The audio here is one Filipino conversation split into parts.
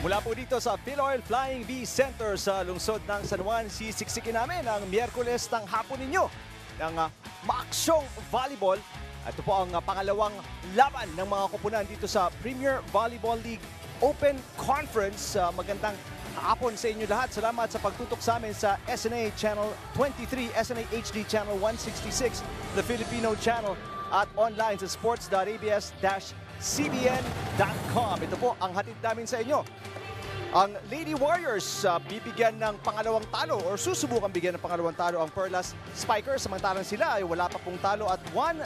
Mula po dito sa Philoil Flying V Center sa lungsod ng San Juan, sisiksikin namin ang Miyerkules ng hapon ninyo ng maaksyong volleyball. Ito po ang pangalawang laban ng mga koponan dito sa Premier Volleyball League Open Conference. Magandang hapon sa inyo lahat. Salamat sa pagtutok sa amin sa SNA Channel 23, SNA HD Channel 166, The Filipino Channel at online sa sports.abs-cbn.com. Ito po ang hatid namin sa inyo. Ang Lady Warriors bibigyan ng pangalawang talo or susubukang bigyan ng pangalawang talo ang Perlas Spikers. Samantalang sila ay wala pa pong talo at 1-0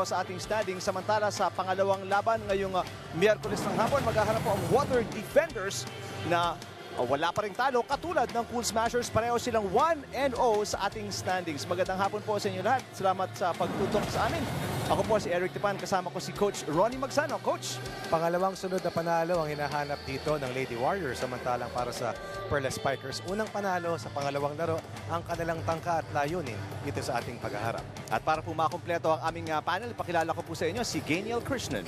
sa ating standing. Samantala sa pangalawang laban ngayong Miyerkules ng hapon, maghahanap po ang Water Defenders na wala pa rin talo katulad ng Cool Smashers. Pareho silang 1-0 sa ating standings. Magandang hapon po sa inyo lahat. Salamat sa pagtutok sa amin. Ako po si Eric Tipan, kasama ko si Coach Ronnie Magsano. Coach? Pangalawang sunod na panalo ang hinahanap dito ng Lady Warriors. Samantalang para sa Perlas Spikers, unang panalo sa pangalawang laro ang kanilang tangka at layunin dito sa ating paghaharap. At para po makumpleto ang aming panel, pakilala ko po sa inyo si Gainiel Krishnan.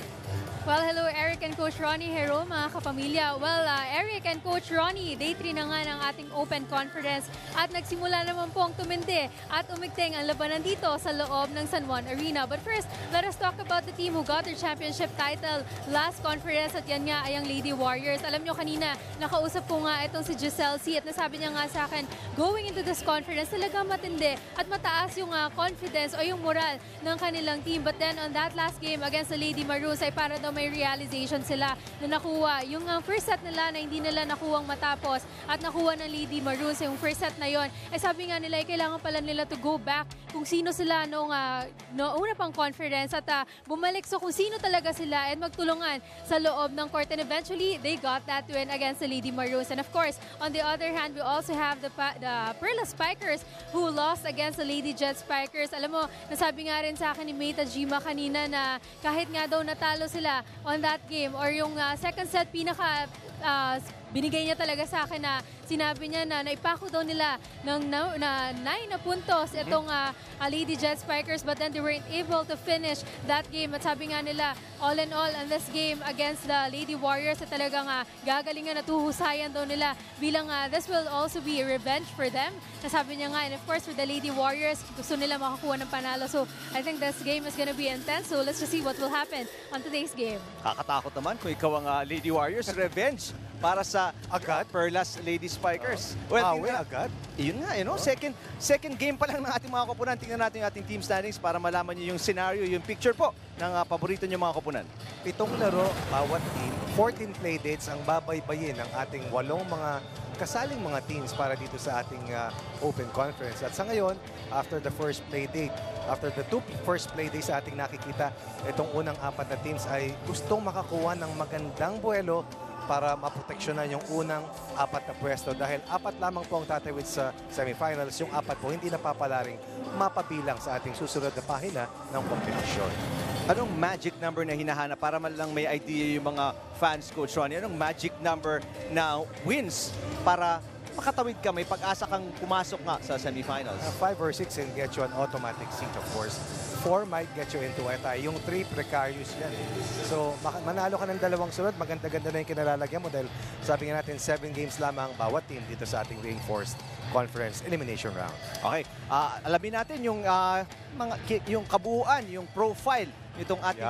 Well, hello Eric and Coach Ronnie. Hello mga kapamilya. Well, Eric and Coach Ronnie, day 3 na nga ng ating Open Conference at nagsimula naman pong tumindi at umigting ang labanan dito sa loob ng San Juan Arena. But first, let us talk about the team who got their championship title last conference at yan nga ay ang Lady Warriors. Alam nyo kanina, nakausap ko nga itong si Giselle C at nasabi niya nga sa akin, going into this conference, talaga matindi at mataas yung confidence o yung moral ng kanilang team. But then on that last game against the Lady Maroons ay para daw may realization sila na nakuha. Yung first set nila na hindi nila nakuhang matapos at nakuha ng Lady Maroons yung first set na yon. Eh sabi nga nila, kailangan pala nila to go back kung sino sila nung una pang conference at bumalik so kung sino talaga sila at magtulungan sa loob ng court. And eventually, they got that win against the Lady Maroons. And of course, on the other hand, we also have the Perlas Spikers who lost against the Lady Jet Spikers. Alam mo, nasabi nga rin sa akin ni May Tajima kanina na kahit nga daw natalo sila on that game or yung second set binigay niya talaga sa akin na sinabi niya na naipako daw nila ng 9 na puntos itong Lady Jet Spikers but then they weren't able to finish that game. At sabi nga nila, all in all, on this game against the Lady Warriors, talagang gagalingan at huhusayan daw nila bilang this will also be a revenge for them. Nasabi niya nga, and of course for the Lady Warriors, gusto nila makakuha ng panalo. So I think this game is gonna be intense. So let's just see what will happen on today's game. Kakatakot naman kung ikaw ang Lady Warriors. Revenge para sa Perlas Lady Spikers. Agad? Yun nga, second game pa lang ng ating mga koponan. Tingnan natin yung ating team standings para malaman nyo yung scenario, yung picture po ng paborito nyo mga koponan. 7 laro, bawat team, 14 playdates ang babaybayin ng ating 8 mga kasaling mga teams para dito sa ating Open Conference. At sa ngayon, after the first playdate, after the 2 first playdates sa ating nakikita, itong unang 4 na teams ay gustong makakuha ng magandang buwelo para maproteksyonan yung unang 4 na pwesto dahil 4 lamang po ang tatawid sa semifinals. Yung 4 po hindi napapalaring mapabilang sa ating susunod na pahina ng kompetisyon. Anong magic number na hinahanap para man lang may idea yung mga fans, Coach Ronnie? Anong magic number na wins para makatawid ka, may pag-asa kang pumasok nga sa semifinals? 5 or 6 can get you an automatic seat, of course. 4 might get you into a tie. Yung 3, precarious yan. So, manalo ka ng 2 sunod, maganda-ganda na yung kinalalagyan mo dahil sabi nga natin, 7 games lamang bawat team dito sa ating Reinforced Conference Elimination Round. Okay, alamin natin yung, yung kabuuan, yung profile nitong ating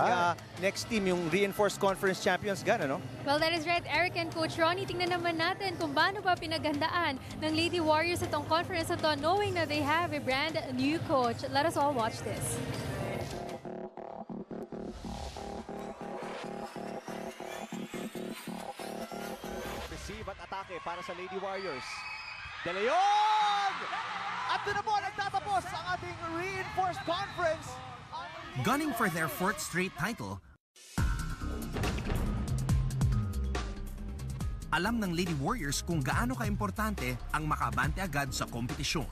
next team, yung Reinforced Conference Champions. Gana, no? Well, that is right, Eric and Coach Ronnie. Tingnan naman natin kung paano ba pinaghandaan ng Lady Warriors itong conference na to, knowing that they have a brand new coach. Let us all watch this. Receive at atake para sa Lady Warriors. De Leon! At doon na po nagtatapos ang ating Reinforced Conference. Gunning for their 4th straight title, alam ng Lady Warriors kung gaano kaimportante ang makabante agad sa kompetisyon.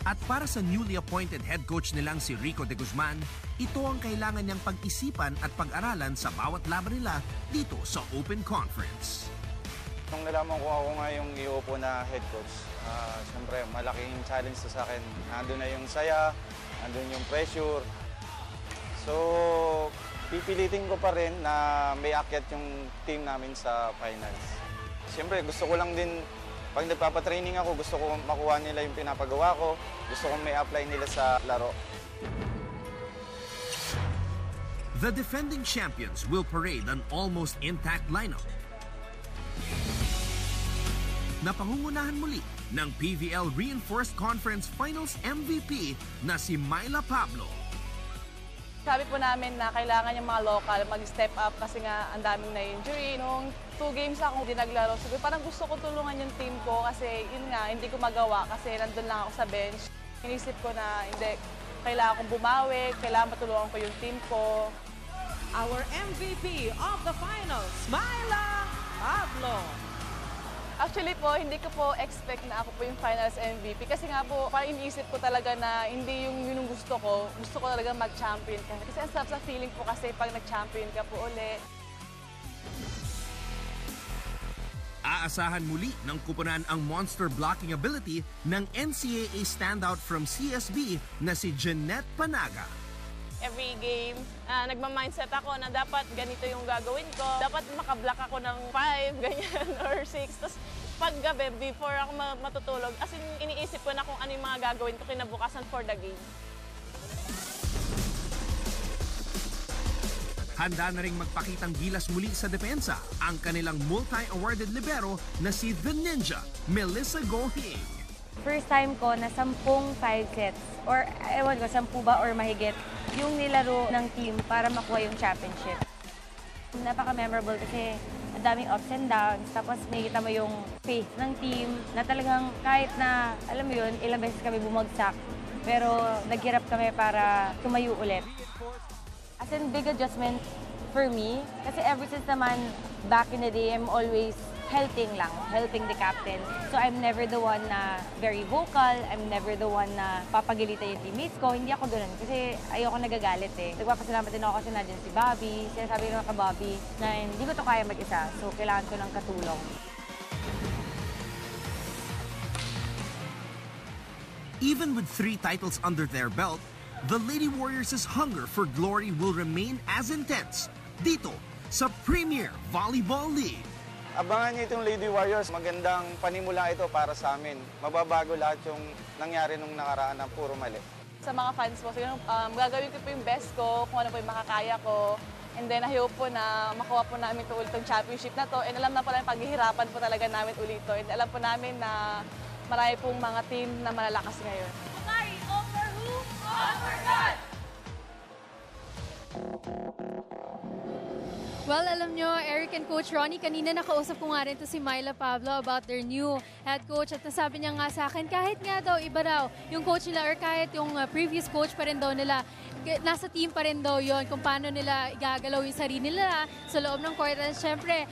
At para sa newly appointed head coach nilang si Rico de Guzman, ito ang kailangan niyang pag-isipan at pag-aralan sa bawat laban nila dito sa Open Conference. Nung nalaman ko ako nga yung iuupo na head coach, siyempre malaking challenge to sa akin. Nandun na yung saya, nandun yung pressure. So, pipilitin ko pa rin na may akyat yung team namin sa finals. Siyempre, gusto ko lang din, pag nagpapatraining ako, gusto ko makuha nila yung pinapagawa ko. Gusto ko may apply nila sa laro. The defending champions will parade an almost intact lineup. Napangungunahan muli ng PVL Reinforced Conference Finals MVP na si Myla Pablo. Sabi po namin na kailangan yung mga local mag-step up kasi nga ang daming na-injury. Nung 2 games ako hindi naglaro, siguro parang gusto ko tulungan yung team ko kasi yun nga, hindi ko magawa kasi nandun lang ako sa bench. Inisip ko na hindi, kailangan kong bumawi, kailangan matulungan ko yung team ko. Our MVP of the finals, Myla Pablo. Actually po, hindi ko po expect na ako po yung finals MVP kasi nga po, parang iniisip ko talaga na hindi yun yung gusto ko talaga mag-champion ka. Kasi ang sarap sa feeling po kasi pag nag-champion ka po ulit. Aasahan muli ng kupunan ang monster blocking ability ng NCAA standout from CSB na si Jeanette Panaga. Every game, nagma-mindset ako na dapat ganito yung gagawin ko. Dapat makablock ako ng 5, ganyan, or 6. Tapos pag gabi, before ako matutulog, as in, iniisip ko na kung ano yung mga gagawin ko kinabukasan for the game. Handa na rin magpakitang gilas muli sa depensa ang kanilang multi-awarded libero na si The Ninja, Melissa Gohing. First time ko na 10 5 sets or ewan ko, 10 ba or mahigit yung nilaro ng team para makuha yung championship. Napaka-memorable kasi ang daming ups and downs, tapos nakikita mo yung faith ng team na talagang kahit na, alam mo yun, ilang beses kami bumagsak, pero naghirap kami para tumayo ulit. As in, big adjustment for me kasi ever since naman back in the day, I'm always helping the captain. So I'm never the one na very vocal, I'm never the one na papagalitan yung teammates ko. Hindi ako ganun kasi ayoko nagagalit eh. Nagpapasalamat din ako kasi nandiyan si Bobby. Sinasabi ko kay Bobby na hindi ko to kaya mag-isa. So kailangan ko ng katulong. Even with 3 titles under their belt, the Lady Warriors' hunger for glory will remain as intense dito sa Premier Volleyball League. Abangan niyo itong Lady Warriors. Magandang panimula ito para sa amin. Mababago lahat yung nangyari nung nakaraan na puro mali. Sa mga fans po, siguro, gagawin ko po yung best ko, kung ano po yung makakaya ko. And then, I hope po na makuha po namin ito ulit yung championship na to. And alam na po namin, paghihirapan po talaga namin ulit ito. And alam po namin na marami pong mga team na malalakas ngayon. Sorry, over who? Over God! Well, alam nyo, Eric and Coach Ronnie, kanina nakausap ko nga rin to si Myla Pablo about their new head coach at nasabi niya nga sa akin, kahit nga daw iba daw yung coach nila or kahit yung previous coach pa rin daw nila, nasa team pa rin daw yun kung paano nila igagalaw yung sarili nila sa loob ng court. And syempre,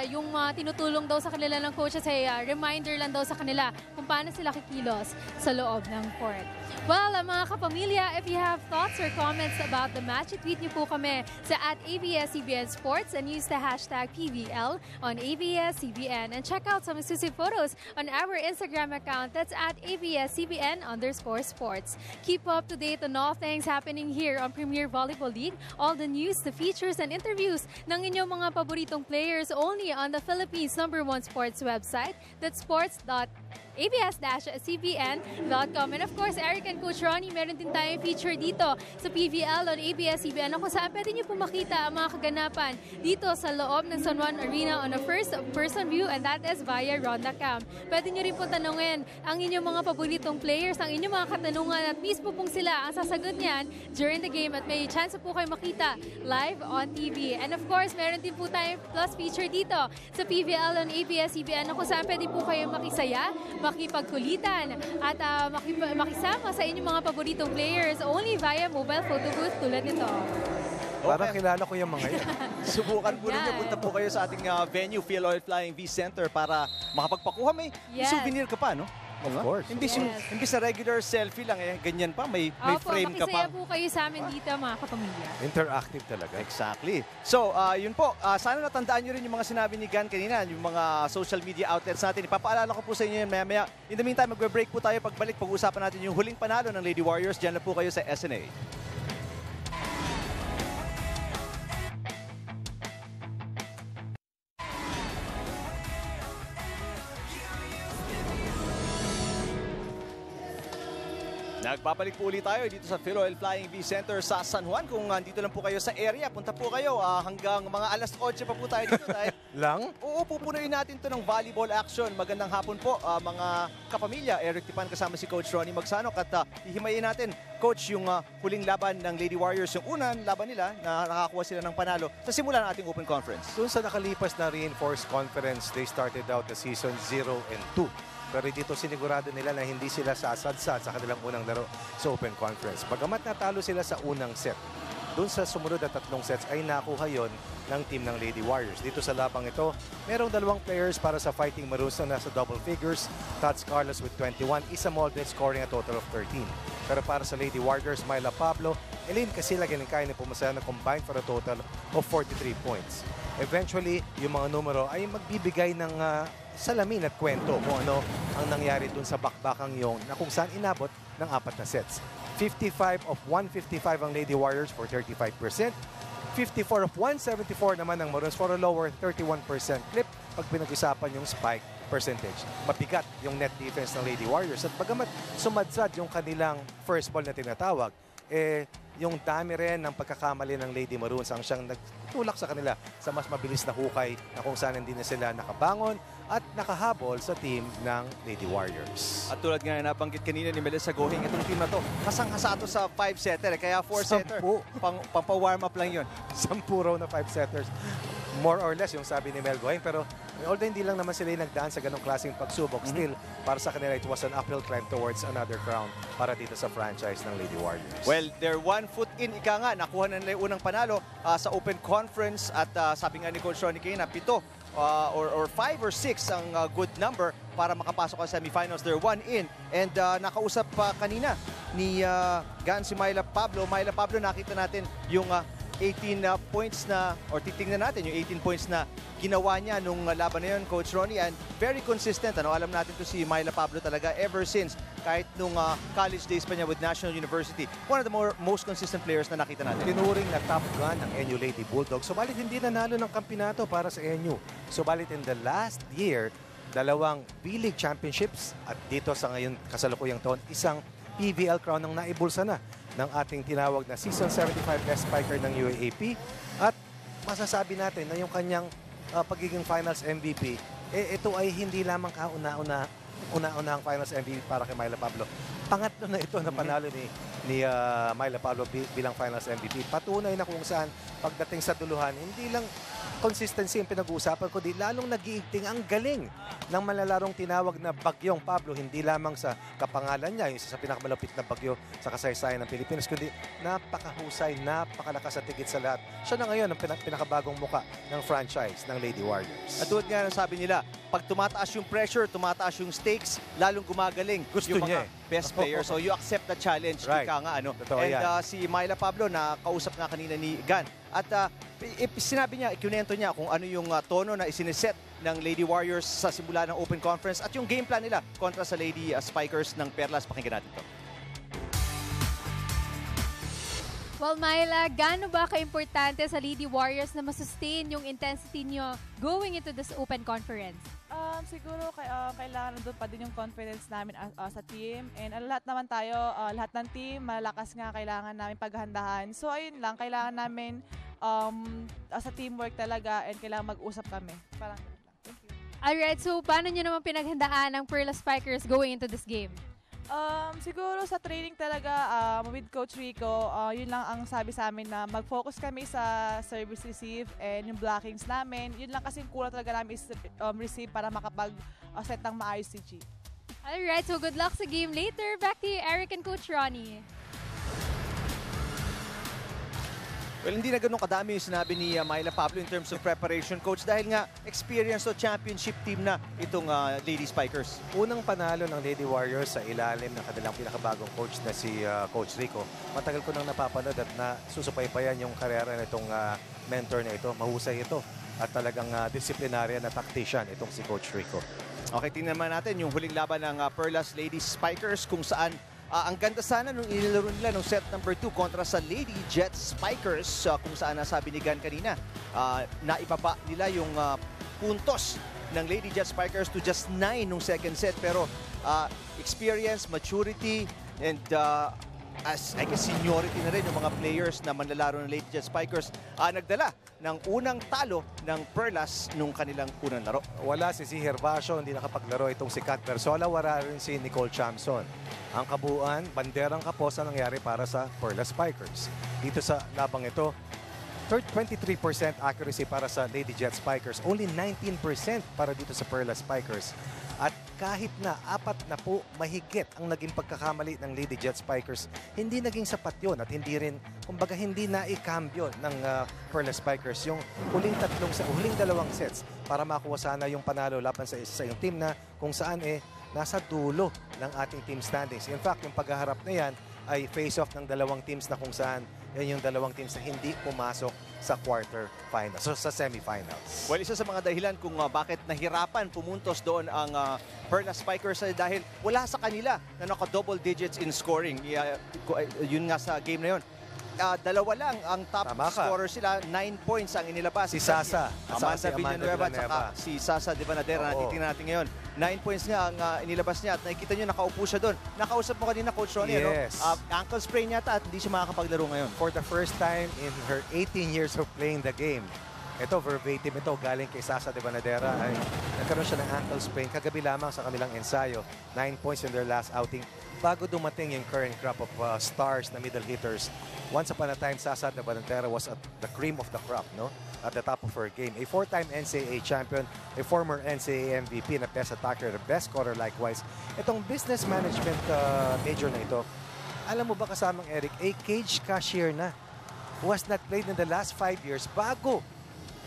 yung tinutulong daw sa kanila ng coaches ay reminder lang daw sa kanila kung paano sila kikilos sa loob ng court. Well, mga kapamilya, if you have thoughts or comments about the match, tweet niyo po kami sa @ABS-CBN Sports and use the hashtag PVL on ABS-CBN. And check out some exclusive photos on our Instagram account. That's @ABS-CBN_sports. Keep up to date on all things happening here on Premier Volleyball League. All the news, the features, and interviews ng inyong mga paboritong players only on the Philippines' #1 sports website. That's sports.abs-cbn.com. And of course, Eric and Coach Ronnie, meron din tayong feature dito sa PVL on ABS-CBN kung saan pwede niyo po makita ang mga kaganapan dito sa loob ng San Juan Arena on a first-person view, and that is via Ronda Cam. Pwede niyo rin po tanungin ang inyong mga paboritong players, ang inyong mga katanungan, at mismo pong sila ang sasagot niyan during the game at may chance po kayo makita live on TV. And of course, meron din po tayong plus feature dito sa PVL on ABS-CBN kung saan pwede po kayo makisaya, makipagkulitan at makisama sa inyong mga paboritong players only via mobile photo booth tulad nito. Parang kilala ko yung mga yan. Subukan po ninyo. Punta po kayo sa ating venue, Phil Oil Flying V Center, para makapagpakuha. May souvenir ka pa, no? Of course. Imbis na regular selfie lang, ganyan pa, may frame ka pa. Makisaya po kayo sa amin dito, mga kapamilya. Interactive talaga. Exactly. So, yun po. Sana natandaan nyo rin yung mga sinabi ni Gan kanina, yung mga social media outlets natin. Ipapaalala ko po sa inyo yan maya-maya. In the meantime, magbe-break po tayo. Pagbalik, pag-uusapan natin yung huling panalo ng Lady Warriors. Diyan na po kayo sa SNA. Nagbabalik po ulit tayo dito sa Phil Oil Flying V Center sa San Juan. Kung nandito lang po kayo sa area, punta po kayo hanggang mga alas 8 pa po tayo dito. Dahil, Lang? Oo, pupunuin natin to ng volleyball action. Magandang hapon po mga kapamilya. Eric Tipan kasama si Coach Ronnie Magsanok at hihimayin natin, Coach, yung huling laban ng Lady Warriors. Yung unang laban nila na nakakuha sila ng panalo sa simula ng ating Open Conference. Doon sa nakalipas na Reinforced Conference, they started out the season 0-2. Pero dito sinigurado nila na hindi sila sasadsad sa kanilang unang laro sa Open Conference. Bagamat natalo sila sa unang set, doon sa sumunod na 3 sets ay nakuha yon ng team ng Lady Warriors. Dito sa labang ito, merong 2 players para sa Fighting Maroons na nasa double figures. Tots Carlos with 21, Isa Molden scoring a total of 13. Pero para sa Lady Warriors, Myla Pablo, Elaine Casilag and Kaine Pumasaya na combined for a total of 43 points. Eventually, yung mga numero ay magbibigay ng salamin at kwento kung ano ang nangyari dun sa bakbakang yung na kung saan inabot ng 4 na sets. 55 of 155 ang Lady Warriors for 35%. 54 of 174 naman ang Maroons for a lower 31% clip pag pinag-usapan yung spike percentage. Mabigat yung net defense ng Lady Warriors at bagamat sumadsad yung kanilang first ball na tinatawag, yung dami rin ng pagkakamali ng Lady Maroons ang siyang nagtulak sa kanila sa mas mabilis na hukay na kung saan hindi na sila nakabangon at nakahabol sa team ng Lady Warriors. At tulad nga na nabanggit kanina ni Melissa Gohing, itong team na to, hasang-hasa to sa 5-setter. Kaya 4-setter, pang-warm up lang yun. 10 raw na 5-setters. More or less yung sabi ni Mel Gohing. Pero although hindi lang naman sila yung nagdaan sa ganong klaseng pagsubok, still, para sa kanila, it was an uphill climb towards another crown para dito sa franchise ng Lady Warriors. Well, they're 1 foot in, ika nga, nakuha na nila yung unang panalo sa Open Conference at sabi nga ni Coach Ronnie Kayna, 7 or 5 or 6 ang good number para makapasok sa semifinals. They're 1 in. And nakausap pa kanina ni Gan si Myla Pablo. Myla Pablo, nakita natin yung 18 points na, or titingnan natin yung 18 points na ginawa niya nung laban na yun, Coach Ronnie, and very consistent. Alam natin to si Myla Pablo talaga ever since, kahit nung college days pa niya with National University, one of the most consistent players na nakita natin. Tinuring na top gun ng NU Lady Bulldogs. Subalit hindi nanalo ng kampinato para sa NU. Subalit in the last year, 2 B-League championships at dito sa ngayon kasalukuyang taon, isang PVL crown ang naibulsa na ng ating tinawag na Season 75 best spiker ng UAAP. At masasabi natin na yung kanyang pagiging finals MVP, ito ay hindi lamang una-unahang finals MVP para kay Myla Pablo. Pangatlo na ito na panalo ni Myla Pablo bilang finals MVP. Patunay na kung saan pagdating sa duluhan, hindi lang consistency ang pinag-uusapan ko, di lalong nag-iigting ang galing ng malalarong tinawag na Bagyong Pablo, hindi lamang sa kapangalan niya, yung isa sa pinakamalapit na bagyo sa kasaysayan ng Pilipinas, kundi napakahusay, napakalakas at tigit sa lahat. Siya na ngayon ang pinakabagong muka ng franchise ng Lady Warriors. At tulad nga ng sabi nila, pag tumataas yung pressure, tumataas yung stakes, lalong gumagaling Gusto yung niya mga best players. So you accept the challenge. Right. Ika nga, ano. Totoo And yan. si Myla Pablo, na kausap nga kanina ni Gan. At sinabi niya, ikunento niya kung ano yung tono na isiniset ng Lady Warriors sa simula ng Open Conference at yung game plan nila kontra sa Lady Spikers ng Perlas. Pakinggan natin ito. Well, Myla, gaano ba ka-importante sa Lady Warriors na masustain yung intensity nyo going into this Open Conference? Siguro kailangan doon pa din yung confidence namin sa team. And lahat naman tayo, lahat ng team, malakas nga, kailangan namin paghandahan. So ayun lang, kailangan namin sa teamwork talaga and kailangan mag-usap kami. Parang ganun lang. Thank you. Alright, so paano nyo naman pinaghandaan ng Perlas Spikers going into this game? Siguro sa training talaga with Coach Rico, yun lang ang sabi sa amin na mag-focus kami sa service receive and yung blockings namin. Yun lang kasi kulang talaga namin is receive para makapag-set ng maayos si G. Alright, so good luck sa game later. Back to you, Eric and Coach Ronnie. Well, hindi na ganun kadami yung sinabi ni Myla Pablo in terms of preparation, Coach, dahil nga experience o championship team na itong Lady Spikers. Unang panalo ng Lady Warriors sa ilalim ng kanilang pinakabagong coach na si Coach Rico. Matagal ko nang napapanood at nasusubaybayan yung karera nitong mentor na ito. Mahusay ito at talagang disciplinarian at tactician itong si Coach Rico. Okay, tingnan naman natin yung huling laban ng Perlas Lady Spikers kung saan ang ganda sana nung inilaro nila nung set number 2 kontra sa Lady Jet Spikers kung saan nasabi ni Gan kanina, naibaba nila yung puntos ng Lady Jet Spikers to just 9 nung second set. Pero experience, maturity, and as I guess seniority na rin yung mga players na manlalaro ng Lady Jet Spikers nagdala ng unang talo ng Perlas nung kanilang unang laro. Wala si Herbacio, hindi nakapaglaro itong si Kat Bersola, wala rin si Nicole Chamson. Ang kabuuan, banderang kapos ang nangyari para sa Perlas Spikers. Dito sa labang ito, 23% accuracy para sa Lady Jet Spikers, only 19% para dito sa Perlas Spikers. At kahit na 40 mahigit ang naging pagkakamali ng Lady Jet Spikers, hindi naging sapat yun at hindi rin, kumbaga hindi na ikambyo ng Perlas Spikers yung huling dalawang sets para makuha sana yung panalo laban sa yung team na kung saan nasa dulo ng ating team standings. In fact, yung paghaharap na yan ay face-off ng dalawang teams na kung saan yan yung dalawang teams na hindi pumasok sa quarter-finals, so sa semifinals. Well, isa sa mga dahilan kung bakit nahirapan pumuntos doon ang Perlas Spikers ay dahil wala sa kanila na naka-double digits in scoring. Yun nga sa game na yun. Dalawa lang ang top scorer sila, 9 points ang inilabas. Si Sasa. Amanda Villanueva at saka si Sasa de Vanadera na titingnan natin ngayon. 9 points nga ang inilabas niya at nakikita nyo nakaupo siya doon. Nakausap mo kanina, Coach Ronnie, yes. Ankle sprain yata at hindi siya makakapaglaro ngayon. For the first time in her 18 years of playing the game, ito verbatim ito galing kay Sasa de Vanadera ay nagkaroon siya ng ankle sprain kagabi lamang sa kanilang ensayo. 9 points in their last outing bago dumating yung current crop of stars na middle hitters. Once upon a time, Sasa de Vanadera was at the cream of the crop, no? At the top of her game. A 4-time NCAA champion, a former NCAA MVP na best attacker, the best scorer likewise. Itong business management major na ito, alam mo ba kasamang Eric, a cage cashier na who has not played in the last 5 years bago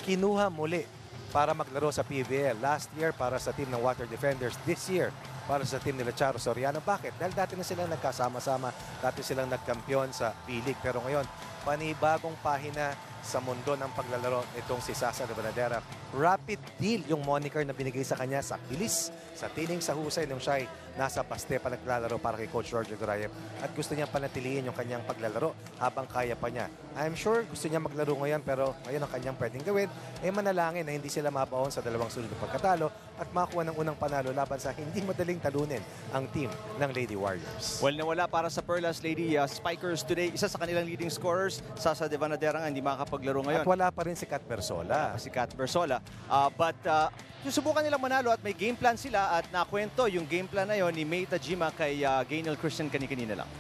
kinuha muli para maglaro sa PBL. Last year para sa team ng Water Defenders. This year para sa team nila Charo Soriano. Bakit? Dahil dati na silang nagkasama-sama. Dati silang nagkampiyon sa B-League. Pero ngayon, panibagong pahina sa mundo ng paglalaro nitong si Sasa de Vanadera. Rapid deal yung moniker na binigay sa kanya sa bilis, sa tining, sa husay nung siya ay nasa paste pa naglalaro para kay Coach Roger Durayev at gusto niya panatilihin yung kanyang paglalaro habang kaya pa niya. I'm sure gusto niya maglaro ngayon pero ngayon ang kanyang pwedeng gawin ay manalangin na hindi sila mabaon sa dalawang sunod na pagkatalo at makuha ng unang panalo laban sa hindi madaling talunin ang team ng Lady Warriors. Well, nawala para sa Perlas Lady Spikers today. Isa sa kanilang leading scorers, Sasa de Vanadera, hindi makakapaglaro ngayon. At wala pa rin si Kat Bersola. Si Kat Bersola. But susubukan nilang manalo at may game plan sila at nakwento yung game plan na yon ni May Tajima kay Gaynel Christian kanina lang.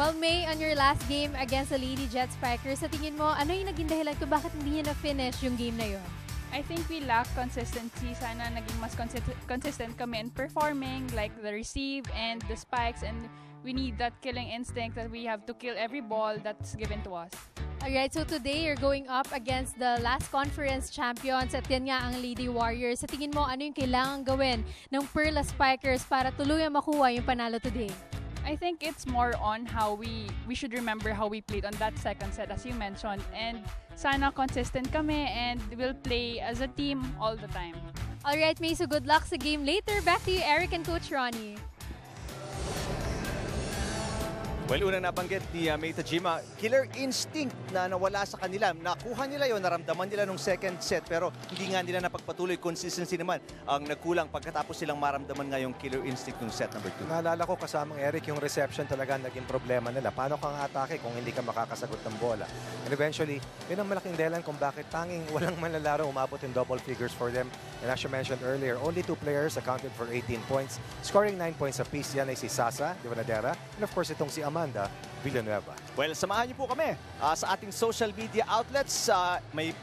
Well, May, on your last game against the Lady Jet Spikers, sa tingin mo, ano yung naging dahilan kung bakit hindi niya na-finish yung game na yun? I think we lack consistency. Sana naging mas consistent kami in performing, like the receive and the spikes, and we need that killing instinct that we have to kill every ball that's given to us. Alright, so today you're going up against the last conference champions at yan nga ang Lady Warriors. Sa tingin mo, ano yung kailangan gawin ng Perla Spikers para tuluyang makuha yung panalo today? I think it's more on how we should remember how we played on that second set, as you mentioned, and sana consistent kami and we'll play as a team all the time. Alright, May, so good luck sa game later. Back to you, Eric and Coach Ronnie. Well, unang nabanggit ni May Tajima, killer instinct na nawala sa kanila. Nakuha nila yon, naramdaman nila nung second set, pero hindi nga nila napagpatuloy. Consistency naman ang nagkulang pagkatapos silang maramdaman nga yung killer instinct nung set number 2. Naalala ko kasamang Eric, yung reception talaga naging problema nila. Paano kang atake kung hindi ka makakasagot ng bola? And eventually, yun ang malaking dahilan kung bakit tanging walang manlalaro umabot in double figures for them. And as you mentioned earlier, only 2 players accounted for 18 points. Scoring 9 points apiece, yan ay si Sasa de Vanadera, and of course itong si Amanda Villanueva. Well, samahan niyo po kami sa ating social media outlets.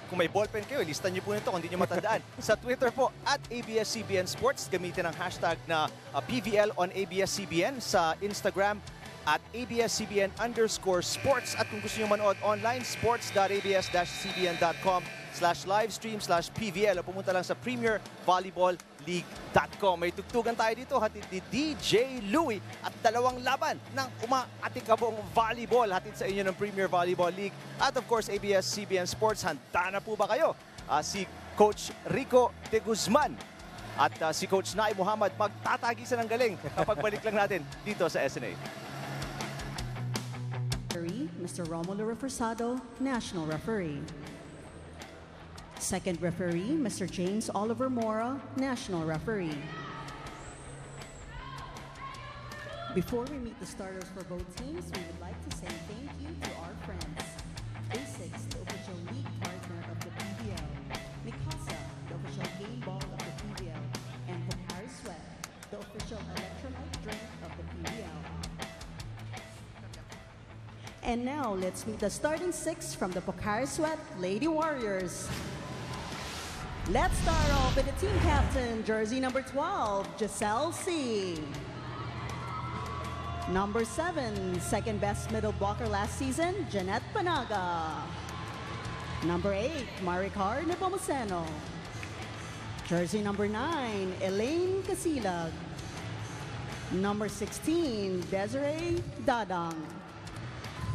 Kung may ballpen kayo, listan niyo po nito kung hindi niyo matandaan. Sa Twitter po, at ABS-CBN Sports, gamitin ang hashtag na PVL on ABS-CBN. Sa Instagram, at ABS-CBN_sports. At kung gusto niyo manood online, sports.abs-cbn.com/livestream/PVL o pumunta lang sa premiervolleyballleague.com. May tugtugan tayo dito, hatid ni DJ Louie at dalawang laban ng umaatikabong volleyball hatid sa inyo ng Premier Volleyball League. At of course, ABS-CBN Sports, handa na po ba kayo? Si Coach Rico de Guzman at si Coach Nai Muhammad magtatagisan ng galing kapag balik lang natin dito sa SNA. Mr. Romulo Reforzado, National Referee. Second referee, Mr. James Oliver Mora, National Referee. Before we meet the starters for both teams, we would like to say thank you to our friends. Basics, the official league partner of the PBL. Mikasa, the official game ball of the PBL. And Pocari Sweat, the official electrolyte drink of the PBL. And now, let's meet the starting 6 from the Pocari Sweat Lady Warriors. Let's start off with the team captain, jersey number 12, Giselle C. Number 7, second best middle blocker last season, Jeanette Panaga. Number 8, Maricar Nepomuceno. Jersey number 9, Elaine Casilag. Number 16, Desiree Dadang.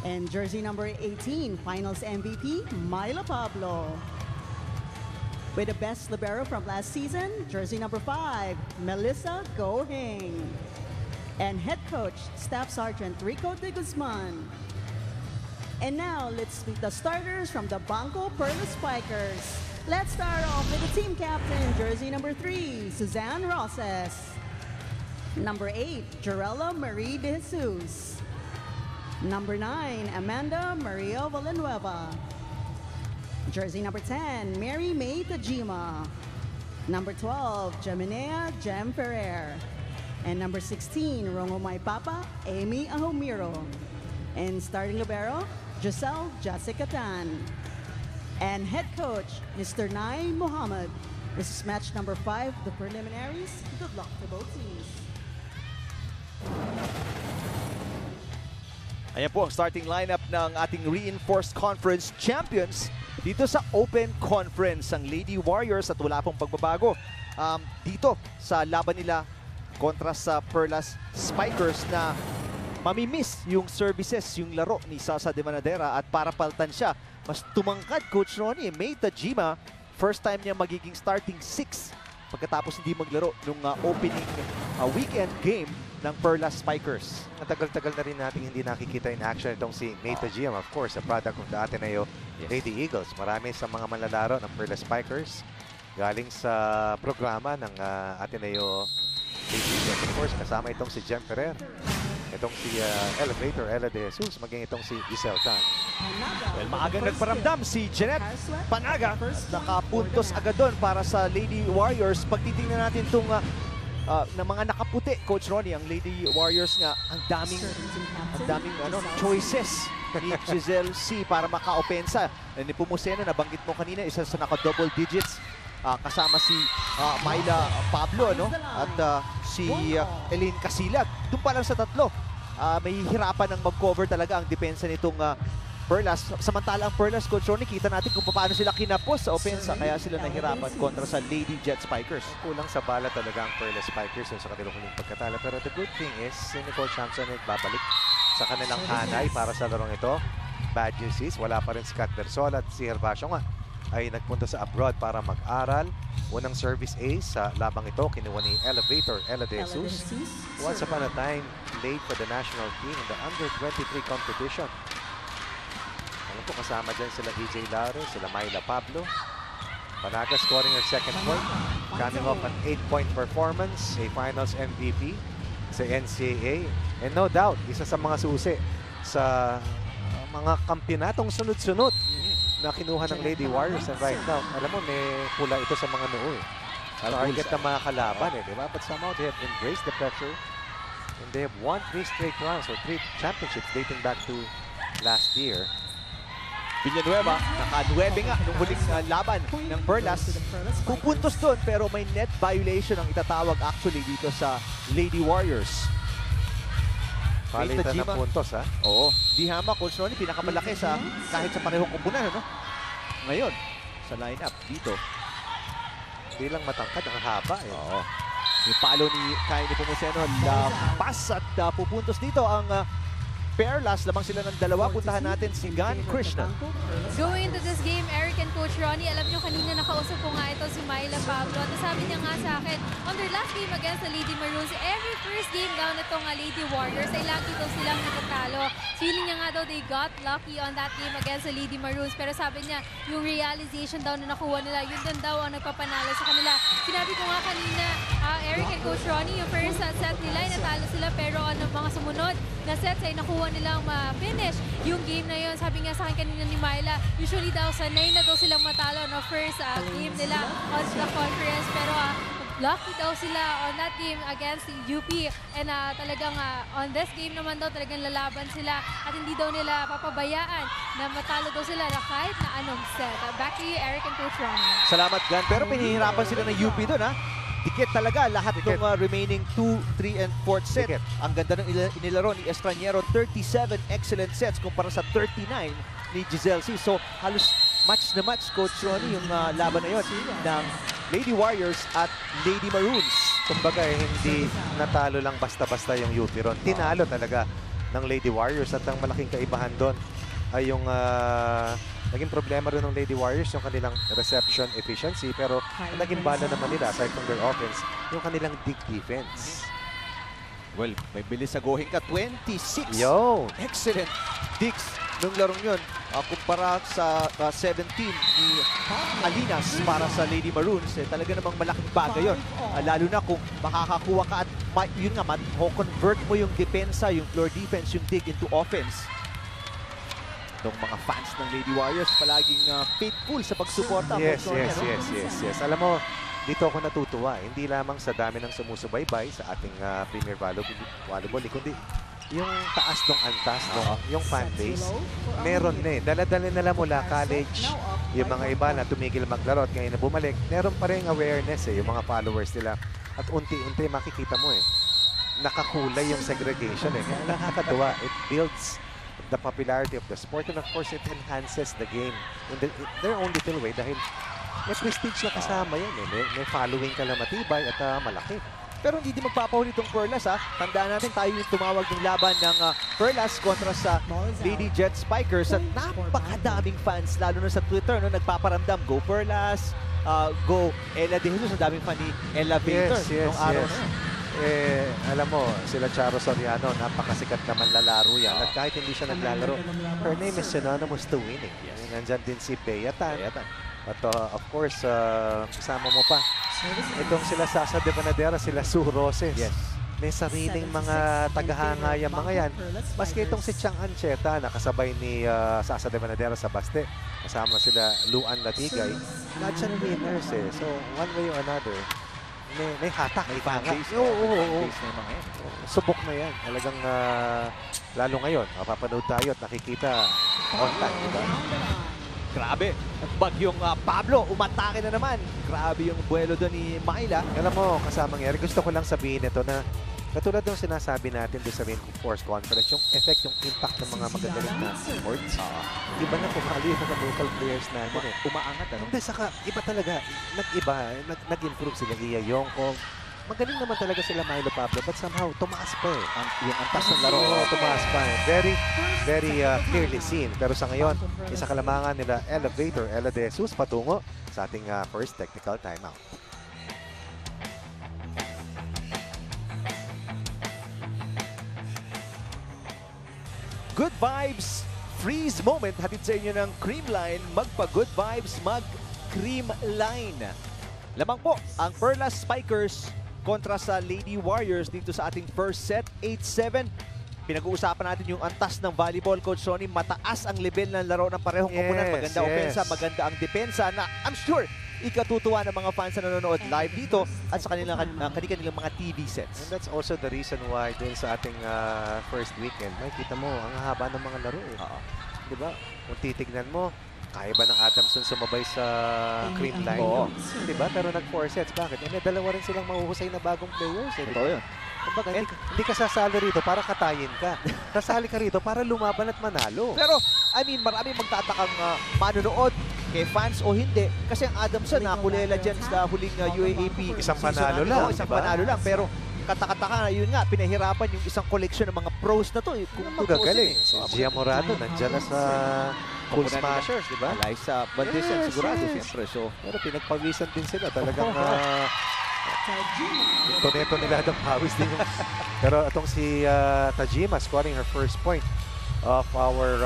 And jersey number 18, finals MVP, Myla Pablo. With the best libero from last season, jersey number 5, Melissa Gohing. And head coach, Staff Sergeant Rico de Guzman. And now, let's meet the starters from the Banco Perla Spikers. Let's start off with the team captain, jersey number 3, Suzanne Roses. Number 8, Jarella Marie de Jesus. Number 9, Amanda Maria Villanueva. Jersey number 10, Mary May Tajima. Number 12, Geminea Jem Ferrer. And number 16, Rongo Mai Papa, Amy Ahomiro. And starting libero, Giselle Jessica Tan. And head coach, Mr. Nai Muhammad. This is match number 5, the preliminaries. Good luck to both teams. Ayan po ang starting lineup ng ating reinforced conference champions dito sa Open Conference. Ang Lady Warriors at wala pong pagbabago dito sa laban nila kontra sa Perlas Spikers na mamimiss yung services, yung laro ni Sasa de Vanadera at para paltan siya. Mas tumangkad Coach Ronnie, May Tajima, first time niya magiging starting 6 pagkatapos hindi maglaro nung opening weekend game ng Perlas Spikers. Matagal-tagal na rin natin hindi nakikita in action itong si May Tajima, of course, a product of the Ateneo Lady Eagles. Marami sa mga manlalaro ng Perlas Spikers galing sa programa ng Ateneo Lady Eagles. Of course, kasama itong si Jem Ferrer, itong si Elevator Ella de Jesus, maging itong si Giselle Tan. Well, maagang nagparamdam si Jeanette Panaga. Nakapuntos agad doon para sa Lady Warriors. Pagtitingnan natin itong ng mga nakaputi, Coach Ronnie, ang Lady Warriors nga, ang daming choices ni Giselle C para maka-opensa. Ni Pumoseno, nabanggit mo kanina, isa sa naka-double digits. Kasama si Myla Pablo, ano? At si Eileen Casilag. Doon pa lang sa tatlo, may hirapan ng mag-cover talaga ang depensa nitong Perlas. Samantala ang Perlas, Coach Ronnie, kita natin kung paano sila kinapos sa opensa. Kaya sila nahirapan kontra sa Lady Jet Spikers. Kulang sa bala talaga ang Perlas Spikers sa kanilang huling pagkatalo. Pero the good thing is, si Nicole Champson ay babalik sa kanilang hanay para sa larong ito. Bad news is, wala pa rin Scott Bersol at si Herbacio nga ay nagpunta sa abroad para mag-aral. Unang service ace sa labang ito, kinuha ni Elevator Ella De Jesus. Once upon a time, played for the national team in the under-23 competition. Alam po, kasama dyan sila EJ Laro, sila Myla Pablo. Panaga scoring her second point. Coming up an 8-point performance, a finals MVP sa NCAA. And no doubt, isa sa mga susi sa mga kampionatong sunod-sunod na kinuha ng Lady Warriors. And right now, alam mo, may pula ito sa mga noo. Target na mga kalaban, diba? But somehow they have embraced the pressure. And they have won 3 straight rounds or 3 championships dating back to last year. Villanueva, naka-9 nga nung huling laban ng Perlas. Pupuntos doon pero may net violation ang itatawag actually dito sa Lady Warriors. Palitan ng puntos, ha? Oo. Dihama, Coach Ronnie, pinakamalaki sa kahit sa parehong kumpunan, ano? Ngayon, sa lineup dito. Hindi lang matangkad, ang haba, eh. Oo. Yung palo ni Kai ni Pumoseno, lampas at pupuntos dito ang Perlas. Lamang sila ng dalawa. Puntahan natin si Gan Krishna. Going into this game, Eric and Coach Ronnie, alam nyo kanina nakausap ko nga ito si Myla Pablo. At sabi niya nga sa akin, on their last game against the Lady Maroons, every first game daw nitong Lady Warriors ay lagi daw silang natatalo. Feeling niya nga daw they got lucky on that game against the Lady Maroons. Pero sabi niya, yung realization daw na nakuha nila, yun din daw ang nagpapanalo sa kanila. Sinabi ko nga kanina, Eric and Coach Ronnie, yung first set nila ay natalo sila. Pero mga sumunod na sets ay nakuha nilang ma-finish yung game na yun. Sabi nga sa akin kanina ni Myla, usually daw sanay na daw silang matalo no first game nila on the conference. Pero lucky daw sila on that game against UP. And talagang on this game naman daw talagang lalaban sila at hindi daw nila papabayaan na matalo daw sila na kahit na anong set. Back to you, Eric and Coach Ronnie. Salamat, Gan. Pero pinahihirapan sila ng UP doon, ha? Dikit talaga lahat ng remaining 2, 3, and 4th set. Dikit. Ang ganda ng inilaro ni Estraniero, 37 excellent sets kumpara sa 39 ni Giselle C. So halos match na match, Coach Ronnie, yung laban na yun ng Lady Warriors at Lady Maroons. Kumbaga, hindi natalo lang basta-basta yung UP ron. Tinalo talaga ng Lady Warriors at ang malaking kaibahan doon ay yung naging problema rin ng Lady Warriors yung kanilang reception efficiency, pero ang naging bala naman nila aside from their offense yung kanilang dig defense. Well, may bilis sa going ka, 26. Yo! Excellent digs nung larong yun. Kumpara sa 17 ni Alinas para sa Lady Maroons, talaga namang malaking bagay yun. Lalo na kung makakakuha ka at yun nga, convert mo yung depensa, yung floor defense, yung dig into offense. Itong mga fans ng Lady Warriors palaging faithful sa pagsuporta. Yes. Alam mo, dito ako natutuwa. Hindi lamang sa dami ng sumusubaybay sa ating Premier Volleyball, kundi yung taas ng antas, yung fan base. Meron na eh. Dala-dala nila mula college. Yung mga iba na tumigil maglaro at ngayon na bumalik, meron pa rin awareness yung mga followers nila. At unti-unti makikita mo nakakulay yung segregation Kaya nakakatuwa. It builds the popularity of the sport and of course it enhances the game in their own little way dahil may prestige na kasama yan may following ka na matibay at malaki. Pero hindi din magpapahuli itong Perlas, ha? Tandaan natin tayo yung tumawag ng laban ng Perlas kontra sa Lady Jet Spikers at napakadaming fans lalo na sa Twitter nagpaparamdam, go Perlas, go Ella De Jesus. Ang daming fan ni Elevator nung araw na yun. Alam mo, sila Charo Soriano, napakasikat naman lalaro yan. At kahit hindi siya naglalaro, her name is synonymous to winning. Nandyan din si Bea Tan. At of course, kasama mo pa. Itong sila Sasa de Vanadera, sila Sue Roses. May sariling mga tagahanga yung mga yan. Maski itong si Chang Ancheta, nakasabay ni Sasa de Vanadera sa Baste. Kasama sila Luan Latigay. Lahat siya winners So, one way or another, may hatak. May Fan-base. Oo, oo, oo. Fan-base na yung mga yan. Subok na yan. Talagang lalo ngayon, mapapanood tayo at nakikita on time, diba? Grabe. Bagyong Pablo, umatake na naman. Grabe yung buwelo doon ni Myla. Alam mo, kasamang Eric, gusto ko lang sabihin ito na katulad ng sinasabi natin doon sa Reinforce Conference, yung effect, yung impact ng mga magagaling na sports. Iba na pumali yung mga local players natin eh. Umaangat, ano? Hindi, saka iba talaga. Nag-improve sila. Iya Yongkong. Magaling naman talaga sila Milo Pablo, but somehow tumaas pa eh. Yung antas ng laro. Oo, tumaas pa eh. Very clearly seen. Pero sa ngayon, isa kalamangan nila Elevator, Ella De Jesus patungo sa ating first technical timeout. Good vibes, freeze moment. Hatid sa inyo ng Creamline. Magpa-good vibes, mag-Creamline. Lamang po ang Perlas Spikers kontra sa Lady Warriors dito sa ating first set, 8-7. Pinag-uusapan natin yung antas ng volleyball, Coach Ronnie. Mataas ang level ng laro ng parehong koponan. Maganda opensa, maganda ang depensa na I'm sure ikatutuwa ng mga fans na nanonood live dito at sa kanilang mga TV sets. And that's also the reason why dun sa ating first weekend, makikita mo, ang haba ng mga laro eh. Diba? Kung titignan mo, kaya ba ng Adamson sumabay sa Creamline? Oo. Diba? Pero nag-4 sets. Bakit? May dalawa rin silang mahuhusay na bagong players. Eh, Ito yun. Kumbaga, hindi ka sasali rito para katayin ka. Sasali ka rito para lumaban at manalo. Pero, I mean, maraming magtatakang manonood kay fans o hindi. Kasi ang Adamson, nakulela dyan sa huling UAAP. Isang season panalo natin. lang, Isang diba? panalo lang. Pero, katakataka, yun nga, pinahirapan yung isang collection ng mga pros na to. Kung magagaling. Si Gia Morado, nandiyan na sa Full Smashers, di ba? Liza Bandesian, sigurado, siyempre. So, pero pinagpawisan din sila. Talagang toneto nila ng pawis din. Pero itong si Tajima scoring her first point of our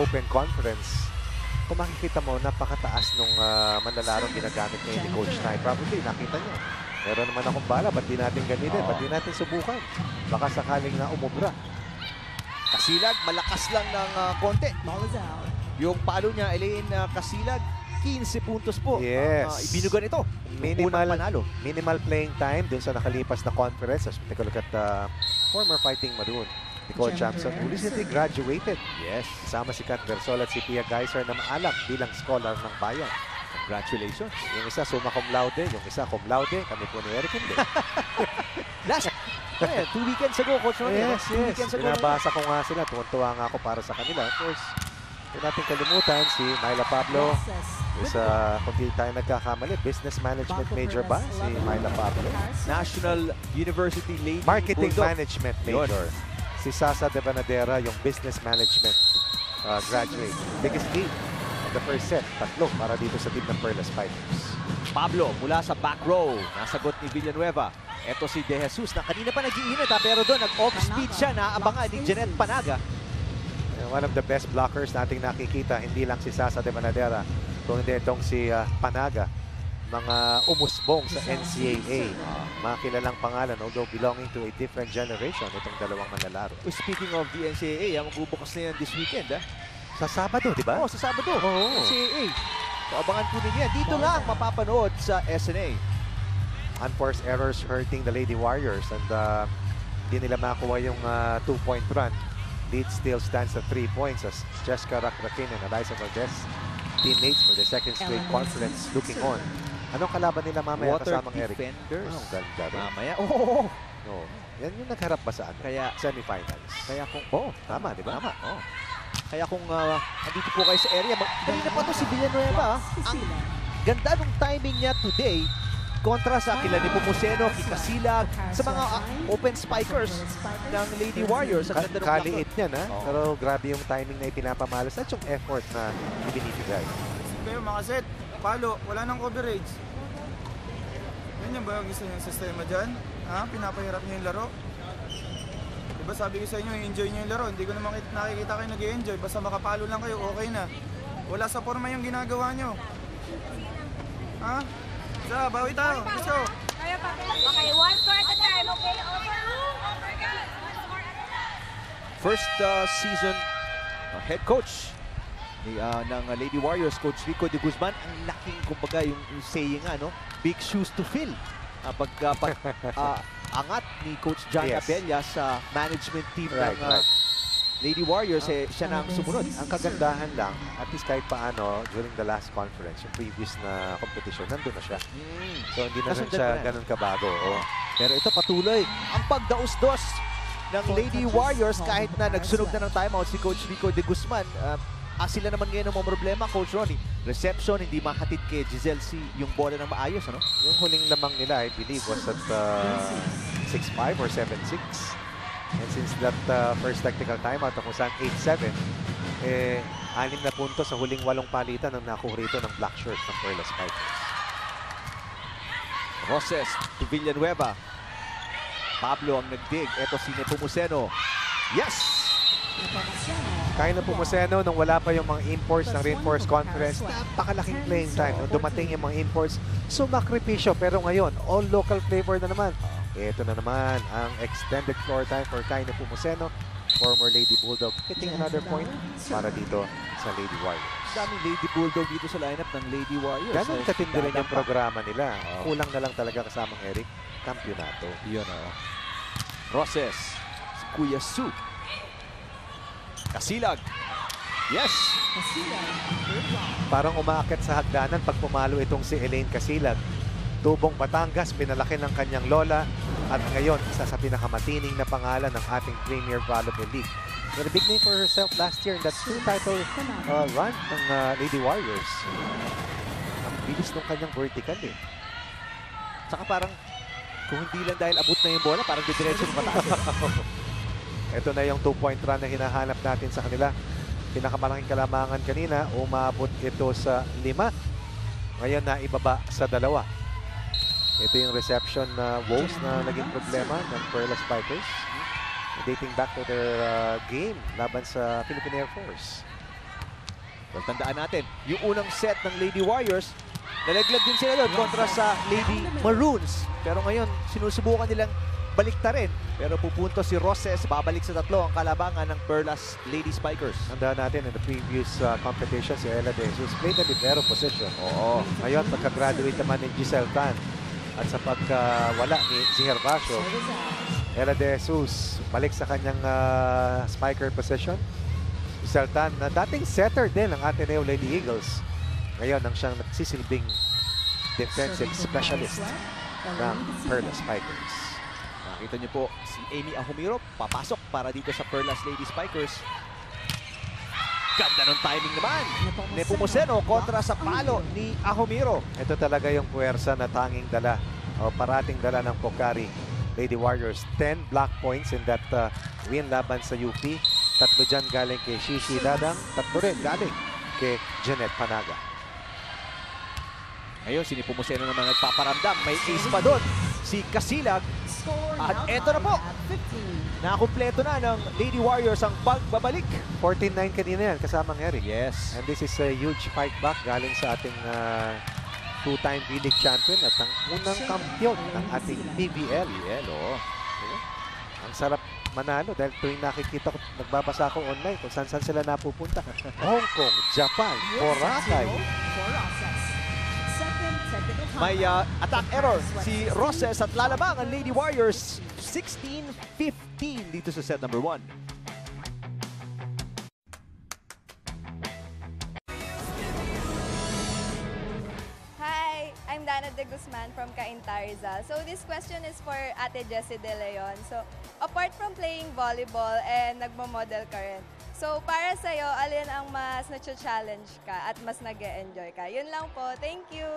open conference. Kung makikita mo, napakataas nung manlalarong ginagamit ngayon ni Coach Nye. Probably, nakita nyo. Meron naman akong bala, ba't di natin gamitin? Ba't di natin subukan? Baka sakaling na umubra. Kasilag, malakas lang ng konti. Yung palo niya, Elaine Kasilag, 15 puntos po. Yes. Ibinugan ito. Minimal playing time dun sa nakalipas na conference. As take a look at former Fighting Maroon, Nicole Champson, who recently graduated. Yes. Kasama si Kat Versol at si Pia Geiser na maalam bilang scholar ng bayan. Congratulations. Yung isa summa cum laude, yung isa cum laude. Kami po ni Eric hindi. Last 2 weekends ago, Coach Ronnie. Yes. Binabasa ko nga sila. Tuwan-tuwa nga ako para sa kanila. Of course, hindi natin kalimutan si Myla Pablo. Is, kung di tayo nagkakamali, business management major ba si Myla Pablo? National University Lady Marketing Bulldog. Management major. Si Sasa De Banadera, yung business management graduate. Biggest lead in the first set. 3 para dito sa team ng Perlas Spikers. Pablo mula sa back row. Nasagot ni Villanueva. Ito si De Jesus na kanina pa nag-iinit pero doon nag-off-speed siya na abangan ni Jeanette Panaga. One of the best blockers nating nakikita, hindi lang si Sasa De Banadera, kundi itong si Panaga. Mga umusbong sa NCAA. Mga kilalang pangalan, although belonging to a different generation, itong dalawang manlalaro. Speaking of the NCAA, magbubukas na yan this weekend. Sa Sabado, di ba? Oo, sa Sabado. NCAA. So, abangan po ninyo yan. Dito lang mapapanood sa SNA. Unforced errors hurting the Lady Warriors and hindi nila makuha yung 2-point run. Lead still stands at 3 points as Jessica Rakrakin and Eliza Valdez, teammates for the second straight conference, looking on. Anong kalaban nila mamaya kasamang Eric? Water Defenders. Ang ganda rin. Mamaya. Yan yung nagharap ba sa semifinals? Kaya kung... tama, di ba? Tama. Kaya kung andito po kayo sa area, kanina pa to si Villanueva. Ang ganda nung timing niya today kontra sa kila ni Pumuseno, Kikasilag, sa mga open spikers ng Lady Warriors. Kaliit niyan, pero grabe yung timing na ipinapamalas at yung effort na ibinibigay. Kayo mga set, palo, wala nang coverage. Yan ba yung gusto nyo yung sistema dyan? Pinapahirap nyo yung laro? Diba sabi ko sa inyo, enjoy nyo yung laro. Hindi ko naman nakikita kayo nag-enjoy. Basta makapalo lang kayo, okay na. Wala sa forma yung ginagawa nyo. Bawi tayo. Let's go. Okay, 1 score at a time. Okay, over. First season head coach ng Lady Warriors, Coach Rico de Guzman. Ang laking, kumbaga, yung saying, big shoes to fill. Angat ni Coach John Yes. Abella sa management team Right, ng right. Lady Warriors, siya na ang sumunod. Ang kagandahan lang, at least kahit paano, during the last conference, yung previous na competition, nandun na siya. So, hindi na rin Nasundan siya pa rin. ganun kabago. Oh. Pero ito patuloy ang pagdaos-dos ng Lady Warriors kahit na nagsunog na ng timeout si Coach Rico de Guzman. Sila naman ngayon ang mga problema, Coach Ronnie. Reception, hindi mahatid kay Giselle C yung bola ng maayos, ano? Yung huling lamang nila, I believe, was at 6-5 or 7-6. And since that first technical timeout, kung saan 8-7, 6 na puntos sa huling 8 palitan ang nakuha rito ng black shirt ng Perla Spikers. Roses to Villanueva. Pablo ang nagdig. Ito si Nepomuceno. Yes! Kaya na Pumuseno nung wala pa yung mga imports ng Reinforced Conference, napakalaking playing time. Nung dumating yung mga imports, sumakripisyo. Pero ngayon, all local flavor na naman. Ito na naman ang extended floor time for Kaya na Pumuseno, former Lady Bulldog, hitting another point para dito sa Lady Warriors. Daming Lady Bulldog dito sa lineup ng Lady Warriors. Ganun katindi rin yung programa nila. Kulang na lang talaga kasamang Eric, kampyonato. Yun, Roses, si Kuya Su. Kasilag. Yes! Parang umaakit sa hagdanan pag pumalo itong si Elaine Kasilag. Tubong Batangas, pinalaki ng kanyang lola. At ngayon, isa sa pinakamatining na pangalan ng ating Premier Volleyball League. Made a big name for herself last year in that 2-title run ng Lady Warriors. Ang bilis ng kanyang vertical eh. Tsaka parang, kung hindi lang dahil abot na yung bola, parang didiretso ng mataas. Ito na yung 2-point run na hinahanap natin sa kanila. Pinakamalaking kalamangan kanina, umabot ito sa 5. Ngayon na ibaba sa 2. Ito yung reception na woes na naging problema ng Perla Spikers. Dating back to their game laban sa Philippine Air Force. Well, tandaan natin, yung unang set ng Lady Warriors, nalaglag din sila doon kontra sa Lady Maroons. Pero ngayon, sinusubukan nilang baliktarin. Pero pupunto si Roses, babalik sa 3 ang kalabangan ng Perlas Lady Spikers. Tandaan natin in the previous competition, si Ella De Jesus played the libero position. Oo. Ngayon, pagka-graduate naman ni Giselle Tan at sa pagkawala ni Ziher Basho, Ella De Jesus balik sa kanyang spiker position. Giselle Tan na dating setter din ng Ateneo Lady Eagles. Ngayon, ang siyang nagsisilbing defensive specialist ng Perla Spikers. Nakita niyo po si Amy Ahumiro papasok para dito sa Perlas Lady Spikers. Ganda ng timing naman. Nepomuceno kontra sa palo ni Ahumiro. Ito talaga yung puwersa na tanging dala o parating dala ng Pocari Lady Warriors. 10 block points in that win laban sa UP. 3 dyan galing kay Shishi Dadang. 3 rin galing kay Jeanette Panaga. Ngayon, si Nepomuceno naman nagpaparamdam. May ace pa doon. Si Kasilag. At eto na po. Nakumpleto na ng Lady Warriors ang pagbabalik. 14-9 kanina yan, kasamang Eric. Yes. And this is a huge fight back galing sa ating 2-time V-League champion at ang unang kampiyon ng ating PBL. Ang sarap manalo dahil tuwing nakikita ko, nagbabasa ako online kung saan sila napupunta. Hong Kong, Japan, Boracay. May attack error si Roses at lalabang ang Lady Warriors 16-15 dito sa set number 1. Hi, I'm Dana De Guzman from Cainta, So this question is for Ate Jessie De Leon. So apart from playing volleyball and nagmo-model ka rin, so para sa'yo, alin ang mas na-challenge ka at mas nag-e-enjoy ka? Yun lang po. Thank you!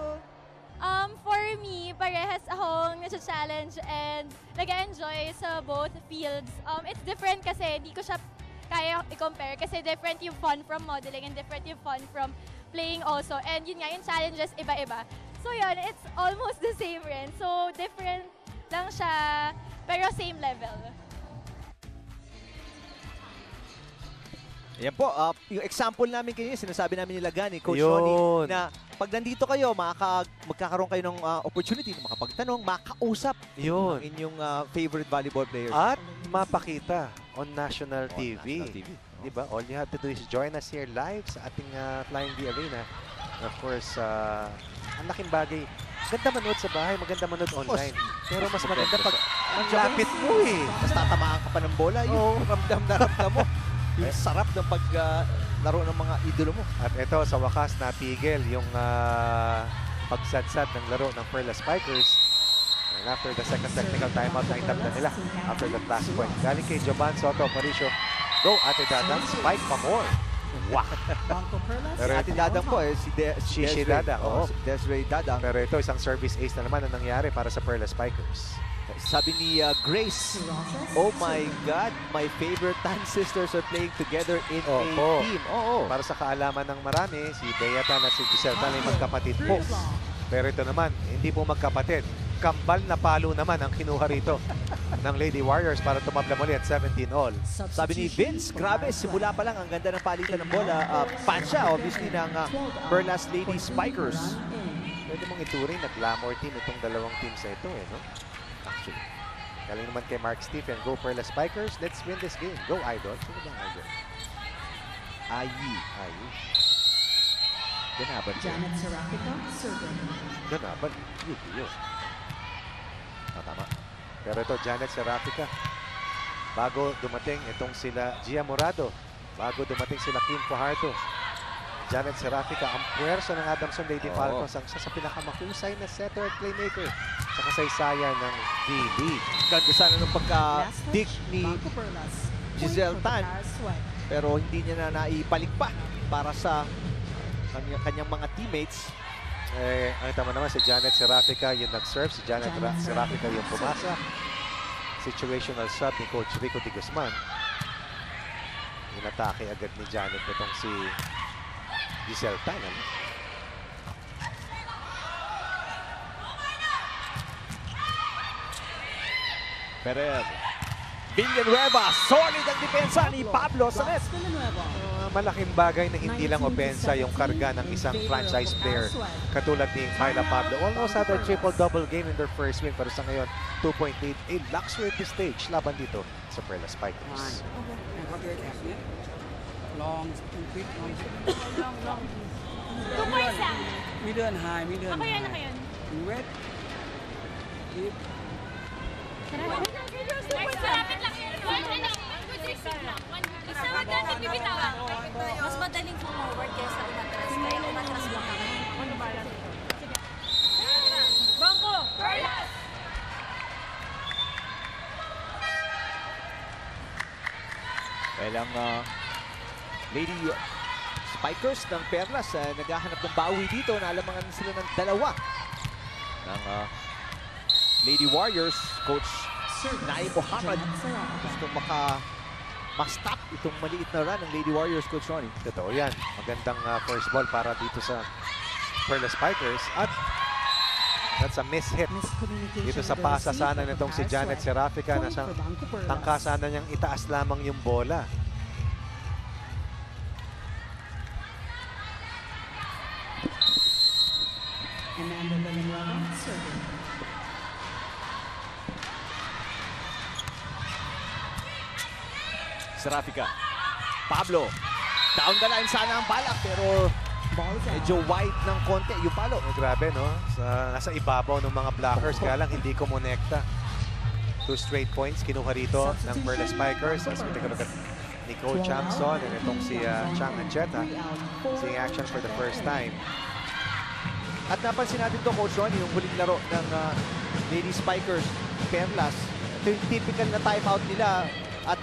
For me, parehas akong nasa-challenge and nag-enjoy sa both fields. It's different kasi hindi ko siya kaya i-compare kasi different yung fun from modeling and different yung fun from playing also. And yun nga, yung challenges iba-iba. So yun, it's almost the same rin. So different lang siya, pero same level. Yan po, yung example namin kayo, sinasabi namin nila Gani, Coach Yun. Ronnie, na pag nandito kayo, magkakaroon kayo ng opportunity na makapagtanong, makausap Yun. ang inyong favorite volleyball players. At mapakita on national TV. National TV. Diba? All you have to do is join us here live sa ating Flying V Arena. And of course, ang laking bagay Maganda manood sa bahay, maganda manood online. Pero mas maganda pag ang Tsaka- lapit mo eh. Mas tatamaan ka pa ng bola, yung ramdam na ramdam mo. Yung sarap ng paglaro ng mga idolo mo. At ito, sa wakas, napigil yung pagsadsad ng laro ng Perla Spikers. And after the second technical timeout, naitabla nila after that last point. Galing kay Jovan Soto, Mauricio. Go, Ate Dadang, spike pa more. Wow! Pero Ate Dadang po si Shishi Desiree. Dadang, Oo, si Desiree Dadang. Pero ito, isang service ace na naman ang nangyari para sa Perla Spikers. Sabi ni Grace, oh my God, my favorite Tan sisters are playing together in a team. Oo. Para sa kaalaman ng marami, si Beata at si Giselle Tan ay magkapatid po. Pero ito naman, hindi po magkapatid. Kambal na palo naman ang kinuha rito ng Lady Warriors para tumabla muli at 17 all. Sabi ni Vince, grabe, simula pa lang ang ganda ng palitan ng bola. Pansya, obviously, ng Perlas Lady Spikers. Pwede mong ituring na glamour team itong dalawang teams na ito, eh, no? Actually. Galing naman kay Mark Stephen. Go Perla Spikers. Let's win this game. Go Idol. Sino bang Idol? Ayi. Ganaban siya. Janet Serafica, serving. Ganaban. Yun. Tama. Pero ito, Janet Serafica. Bago dumating itong sila Gia Morado. Bago dumating sila Kim Fajardo. Janet Serafica, ang puwersa ng Adamson Lady Falcons, ang isa sa pinakamahusay na setter at playmaker sa kasaysayan ng D-League. Ganda sana ng pagka-dig ni Giselle Tan. Pero hindi niya na naibalik pa para sa kanyang mga teammates. Ang tama naman si Janet Serafica yung nag-serve. Si Janet Serafica yung pumasa. Situational sub ni Coach Rico de Guzman. Inatake agad ni Janet itong si Giselle Tan. Perer. Villanueva, solid ang depensa ni Pablo sa net. Malaking bagay na hindi lang opensa yung karga ng isang franchise player katulad ni Myla Pablo. Almost had a triple-double game in their first win, pero sa ngayon 2.8, a luxury at this stage laban dito sa Perla Spikers. Long, quick, long. Long. 2 points lang. Middle and high. Ako yun. Wet. Deep. Sarapit lang yun. Good receive lang. Isa wag lang nagbibitawan. Mas madaling forward kaysa umatras. Kaya umatras lang kami. Ano ba lang? Bangko! Perlas! Well, ang Lady Spikers ng Perlas naghahanap ng bawi dito. Naalamangan sila ng dalawa ng Lady Warriors. Coach Naim Mohammed gusto ma-stop itong maliit na run ng Lady Warriors, Coach Ronnie. Totoo yan. Magandang first ball para dito sa Perla Spikers. At that's a miss hit. Dito sa pasasanan nitong si Janet Serafica na siyang tangkasanan niyang itaas lamang yung bola. Amanda Villanueva, serving. Serafica. Pablo. Down the line sana ang balak pero medyo wide ng konti yung palo. Grabe, no? Nasa ibabaw ng mga blockers, kaya lang hindi kumonekta. 2 straight points kinuha rito ng Perla Spikers. As we take a look at Nicole Chamson and itong si Chang Ancheta seeing action for the first time. At napansin natin to, Coach Ronnie, yung huling laro ng Lady Spikers, Perlas. Ito yung typical na timeout nila at,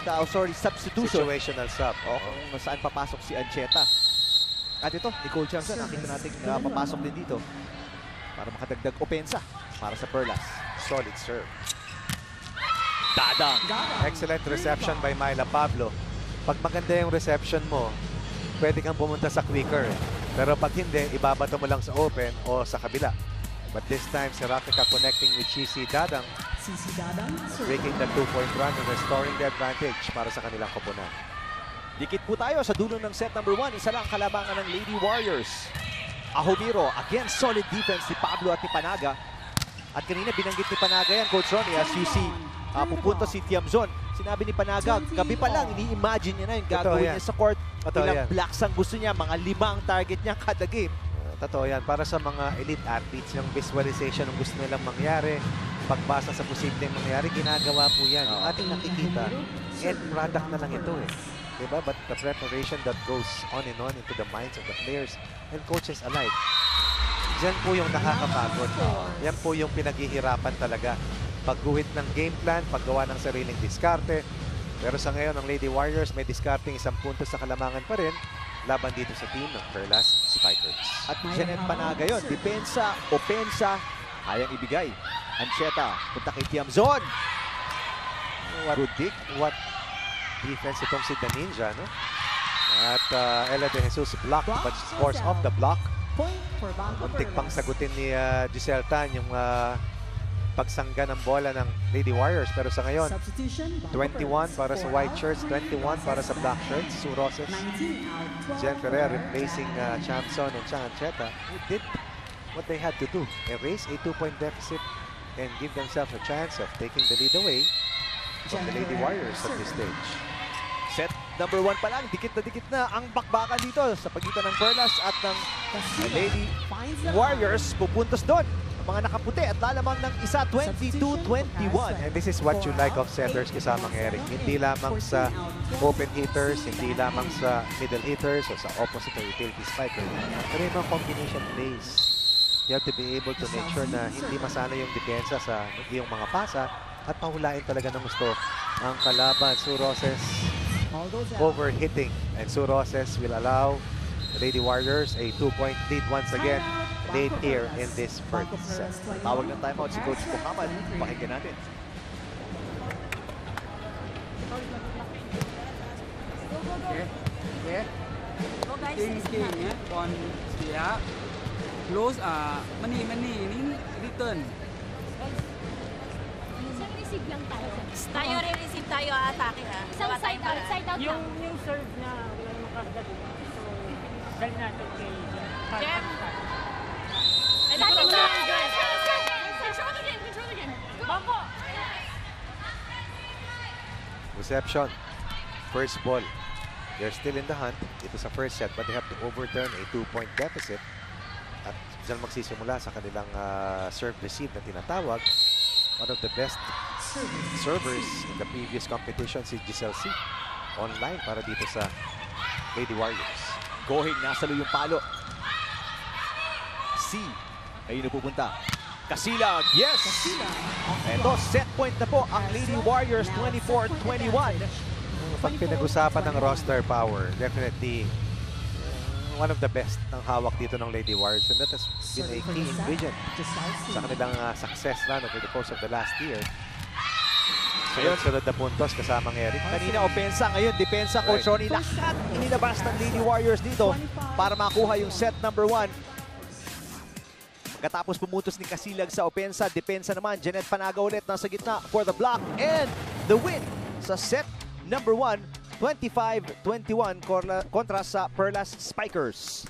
substitution. Situational sub. Kung saan papasok si Ancheta. At ito, Nicole Chamson, nakita natin papasok din dito para makadagdag opensa para sa Perlas. Solid serve. Dadang. Excellent reception by Myla Pablo. Pag maganda yung reception mo, pwede kang pumunta sa quicker. Pero pag hindi, ibabato mo lang sa open o sa kabila. But this time, Serafica connecting with Cici Dadang. Breaking the 2-point run and restoring the advantage para sa kanilang koponan. Dikit po tayo sa dulo ng set number 1. Isa lang kalabangan ng Lady Warriors. Ahomiro, again, solid defense ni Pablo at ni Panaga. At kanina binanggit ni Panaga yan, Coach Ronnie, as you see, pupunta si Tiamzon. Sinabi ni Panaga, gabi pa lang, ini-imagine niya na yung gagawin niya sa court. Ilang blocks ang gusto niya, mga 5 ang target niya kada game. totoo yan. Para sa mga elite athletes, yung visualization ng gusto nilang mangyari, pagbasa sa posibleng mangyari, ginagawa po yan. Yung ating nakikita, end product na lang ito eh. Diba? But the preparation that goes on and on into the minds of the players and coaches alike, yan po yung nakakapagod. Yan po yung pinaghihirapan talaga. Pagguhit ng game plan, paggawa ng sariling diskarte. Pero sa ngayon, ang Lady Warriors may diskarting 1 punto sa kalamangan pa rin laban dito sa team ng Perlas Spikers. At Janet Panaga yun. Depensa, opensa, kayang ibigay. Ancheta, punta kay Tiamzon. What defense itong si The Ninja, no? At Ella De Jesus blocked but scores off the block. Muntik pang sagutin ni Giselle Tan yung pagsangga ng bola ng Lady Warriors. Pero sa ngayon, 21 para sa white shirts, 21 para sa black shirts. Sue Roses, Jen Ferrer replacing Chamson and Chang Ancheta, who did what they had to do. Erase a 2-point deficit and give themselves a chance of taking the lead away from the Lady Warriors at this stage. Set number 1 pa lang, dikit na ang bakbakan dito sa pagitan ng Perlas at ng Lady Warriors. Pupuntos doon ang mga nakaputi at lalamang ng isa, 22-21. And this is what you like of setters kasamang Eric. Hindi lamang sa open hitters, hindi lamang sa middle hitters o sa opposite or utility spiker. Pero yung mga combination plays, you have to be able to make sure na hindi masana yung depensa sa iyong mga pasa at pahulain talaga ng gusto ang kalaban. Sue Roses overhitting, and Sue Roses will allow the Lady Warriors a 2-point lead once again late here in this first set. Tawag ng timeout si Coach Muhammad. Pakinggan natin. Okay. Game, ya. Con dia close mani ini return. Receive lang tayo. Tayo re-receive tayo, atake ha. Isang side out, side out lang. Yung serve na wala namang karga dito. So, dahil natin kay Jeff. Control again. Bambo. Reception. First ball. They're still in the hunt. Ito sa first set, but they have to overturn a 2-point deficit. At dyan magsisimula sa kanilang serve-receive na tinatawag. One of the best servers in the previous competition, si Giselle C. Online para dito sa Lady Warriors. Gohing, nasalo yung palo. C. Ayun na pupunta. Kasilag, yes! Ito, set point na po ang Lady Warriors, 24-21. Pag pinag-usapan ng roster power, definitely one of the best ng hawak dito ng Lady Warriors, and that has been a key ingredient sa kanilang success run over the course of the last year. Sunod na puntos kasamang Eric. Kanina opensa, ngayon depensa, Coach Ronnie. Lahat inilabas ng Lady Warriors dito para makuha yung set number 1. Pagkatapos pumuntos ni Kasilag sa opensa, depensa naman, Janet Panaga ulit nasa gitna for the block and the win sa set number 1, 25-21 kontra sa Perlas Spikers.